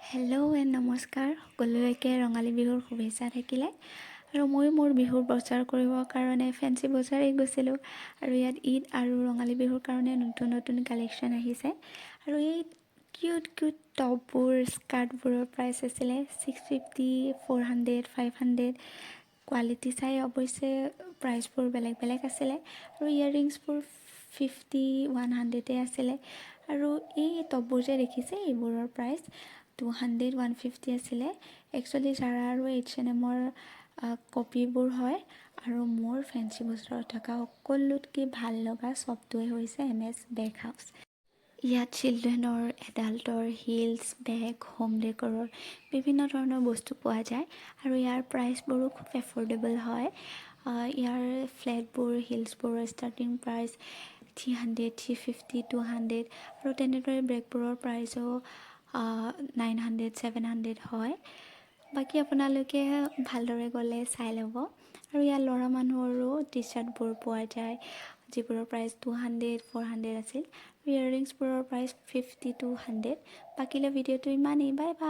Hello' and নমস্কাৰ সকলোলৈকে ৰঙালী বিহুৰ শুভেচ্ছা থাকিলে আৰু মই মোৰ বিহুৰ বজাৰ কৰিবৰ কাৰণে ফেঞ্চি বজাৰেই গৈছিলোঁ আৰু ইয়াত ঈদ আৰু ৰঙালী বিহুৰ কাৰণে নতুন নতুন কালেকশ্যন আহিছে আৰু এই কিউট টপবোৰ স্কাৰ্টবোৰৰ প্ৰাইচ আছিলে 650 400 500 কোৱালিটি চাই অৱশ্যে প্ৰাইচবোৰ বেলেগ বেলেগ আছিলে আৰু ইয়েৰিংছবোৰ 50 100 আছিলে আৰু এই টপবোৰ যে দেখিছে এইবোৰৰ প্ৰাইচ 200 150 আছিলে একচুৱেলি জাৰা আৰু H&Mৰ কপিবোৰ হয় আৰু মোৰ ফেঞ্চি বজাৰত থকা সকলোতকৈ ভাল লগা শ্বপটোৱে হৈছে MS বেগ হাউচ। ইয়াত চিলড্ৰেনৰ এডাল্টৰ হিলছ বেগ হোম ডেকৰৰ বিভিন্ন ধৰণৰ বস্তু পোৱা যায় আৰু ইয়াৰ প্ৰাইচবোৰো খুব এফৰ্ডেবল হয়। ইয়াৰ ফ্লেটবোৰ হিলছবোৰৰ ষ্টাৰ্টিং প্ৰাইচ 300 350 200 আৰু তেনেদৰে বেগবোৰৰ প্ৰাইচো 900 700 হয়। বাকী আপোনালোকে ভালদৰে গ'লে চাই ল'ব আৰু ইয়াৰ ল'ৰা মানুহৰো টি চাৰ্টবোৰ পোৱা যায় যিবোৰৰ প্ৰাইচ 200 400 আছিল। ইয়েৰিংছবোৰৰ প্ৰাইচ 50 to 100। বাকীলৈ ভিডিঅ'টো ইমানেই। Bye bye.